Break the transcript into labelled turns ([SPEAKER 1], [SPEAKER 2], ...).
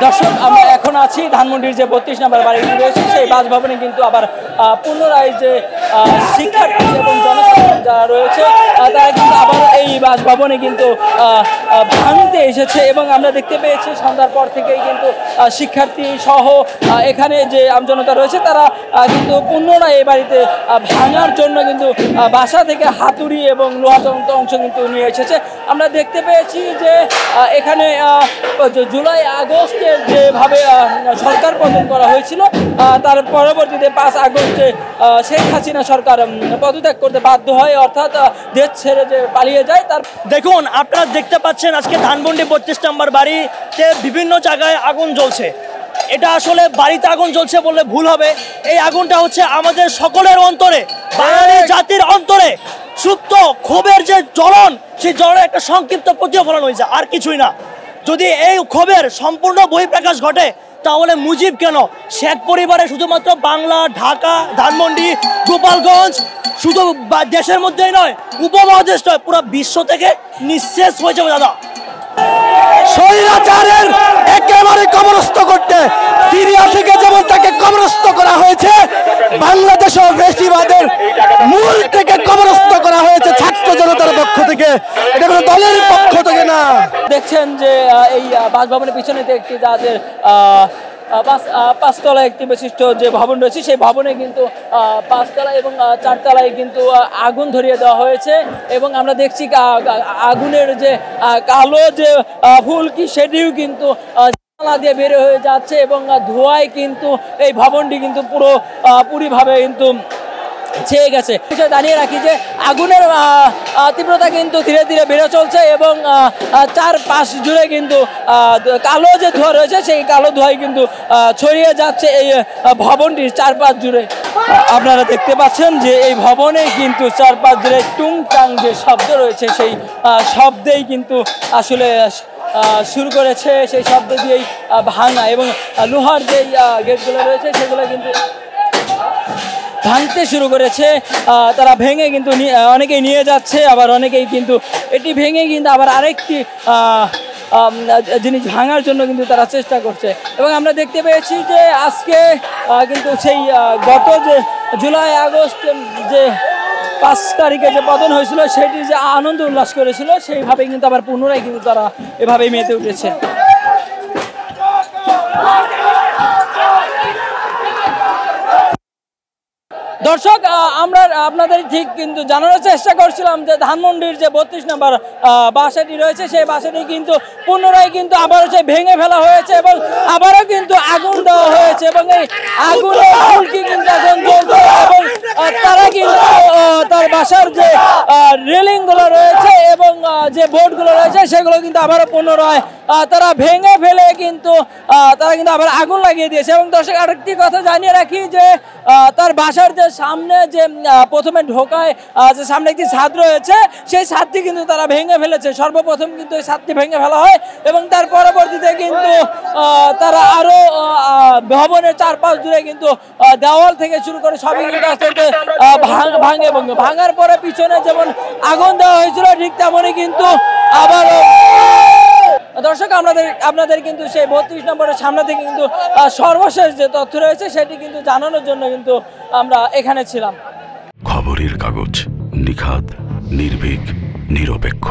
[SPEAKER 1] দর্শক আমরা এখন আছি ধানমন্ডির যে 32 নম্বর বাড়িটি রয়েছে সেই বাসভবনে কিন্তু আবার পুনরায় যে শিক্ষার্থী এবং জনসাধারণ যারা রয়েছে তারা কিন্তু আবার এই বাসভবনে কিন্তু ভাঙতে এসেছে এবং আমরা দেখতে পেয়েছি সন্ধ্যার পর থেকেই কিন্তু শিক্ষার্থী সহ এখানে যে আমজনতা রয়েছে তারা কিন্তু পুনরায় এই বাড়িতে ভাঙার জন্য কিন্তু বাসা থেকে হাতুড়ি এবং লোহাযন্ত্র অংশ কিন্তু নিয়ে এসেছে। আমরা দেখতে পেয়েছি যে এখানে জুলাই আগস্টে যেভাবে সরকার পতন করা হয়েছিল তার পরবর্তীতে 5 আগস্টে শেখ হাসিনা সরকার পদত্যাগ করতে বাধ্য হয়, অর্থাৎ দেশ ছেড়ে যে পালিয়ে যায়। তার
[SPEAKER 2] দেখুন আপনারা দেখতে পাচ্ছেন আজকে ধানমন্ডি 32 নম্বর বাড়িতে বিভিন্ন জায়গায় আগুন জ্বলছে। এটা আসলে বাড়িতে আগুন জ্বলছে বললে ভুল হবে। এই আগুনটা হচ্ছে আমাদের সকলের অন্তরে, বাঙালি জাতির অন্তরে সুপ্ত ক্ষোভের যে জ্বলন, সেই জ্বলনের একটা সংক্ষিপ্ত প্রতিফলন হয়েছে, আর কিছুই না। যদি এই ক্ষোভের সম্পূর্ণ বহিঃপ্রকাশ ঘটে তাহলে মুজিব কেন শেখ পরিবারে শুধুমাত্র বাংলা, ঢাকা, ধানমন্ডি, গোপালগঞ্জ শুধু দেশের মধ্যেই নয়, উপমহাদেশ নয়, পুরো বিশ্ব থেকে নিঃশেষ হয়ে যাবে দাদা।
[SPEAKER 3] স্বৈরাচারের একেবারে কবরস্থ করতে সিরিয়া থেকে যেমন তাকে কবরস্থ করা হয়েছে, বাংলাদেশের ফ্যাসিবাদের মূল থেকে কবরস্থ করা হয়েছে ছাত্র জনতার পক্ষ থেকে, এটা কোনো দলের পক্ষ থেকে না।
[SPEAKER 1] দেখছেন যে এই বাসভবনের পিছনে একটি যাদের পাঁচতলা একটি বিশিষ্ট যে ভবন রয়েছে সেই ভবনে কিন্তু 5 তলা এবং 4 তলায় কিন্তু আগুন ধরিয়ে দেওয়া হয়েছে এবং আমরা দেখছি আগুনের যে কালো যে ফুলকি সেটিও কিন্তু জানালা দিয়ে বের হয়ে যাচ্ছে এবং ধোঁয়ায় কিন্তু এই ভবনটি কিন্তু পুরোপুরিভাবে কিন্তু ছেয়ে গেছে। জানিয়ে রাখি যে আগুনের তীব্রতা কিন্তু ধীরে ধীরে বেড়ে চলছে এবং 4-5 জুড়ে কিন্তু কালো যে ধোঁয়া রয়েছে সেই কালো ধোঁয়ায় কিন্তু ছড়িয়ে যাচ্ছে এই ভবনটির 4-5 জুড়ে। আপনারা দেখতে পাচ্ছেন যে এই ভবনে কিন্তু 4-5 জুড়ে টুংটাং যে শব্দ রয়েছে সেই শব্দেই কিন্তু আসলে শুরু করেছে, সেই শব্দ দিয়েই ভাঙা এবং লোহার যে গেটগুলো রয়েছে সেগুলো কিন্তু ভাঙতে শুরু করেছে। তারা ভেঙে কিন্তু অনেকেই নিয়ে যাচ্ছে, আবার অনেকেই কিন্তু এটি ভেঙে কিন্তু আবার আরেকটি জিনিস ভাঙার জন্য কিন্তু তারা চেষ্টা করছে এবং আমরা দেখতে পেয়েছি যে আজকে কিন্তু সেই গত যে জুলাই আগস্ট যে 5 তারিখে যে পতন হয়েছিল সেটি যে আনন্দ উল্লাস করেছিল সেইভাবে কিন্তু আবার পুনরায় কিন্তু তারা এভাবেই মেতে উঠেছে। দর্শক আমরা আপনাদের ঠিক কিন্তু জানানোর চেষ্টা করছিলাম যে ধানমন্ডির যে 32 নম্বর বাসাটি রয়েছে সেই বাসাটি কিন্তু পুনরায় কিন্তু আবারও সেই ভেঙে ফেলা হয়েছে এবং আবারও কিন্তু আগুন দেওয়া হয়েছে এবং এই আগুনের ফুলকি কিন্তু এখন জ্বলছে এবং তারা কিন্তু তার বাসার যে রেলিংগুলো রয়েছে এবং যে বোর্ডগুলো রয়েছে সেগুলো কিন্তু আবারও পুনরায় তারা ভেঙে ফেলে কিন্তু তারা কিন্তু আবার আগুন লাগিয়ে দিয়েছে। এবং দর্শক আরেকটি কথা জানিয়ে রাখি যে তার বাসার যে সামনে যে প্রথমে ঢোকায় যে সামনে একটি ছাদ রয়েছে সেই ছাদটি কিন্তু তারা ভেঙে ফেলেছে। সর্বপ্রথম কিন্তু এই ছাদটি ভেঙে ফেলা হয় এবং তার পরবর্তীতে কিন্তু তারা আরো ভবনের 4-5 জুড়ে কিন্তু দেওয়াল থেকে শুরু করে সবই কিন্তু আস্তে আস্তে ভাঙে এবং ভাঙার পরে পিছনে যেমন আগুন দেওয়া হয়েছিল ঠিক তেমনই কিন্তু আবারও। দর্শক আপনাদের কিন্তু সেই 32 নম্বরের সামনে থেকে কিন্তু সর্বশেষ যে তথ্য রয়েছে সেটি কিন্তু জানানোর জন্য কিন্তু আমরা এখানে ছিলাম।
[SPEAKER 4] খবরের কাগজ, নিখাত, নির্ভীক, নিরপেক্ষ।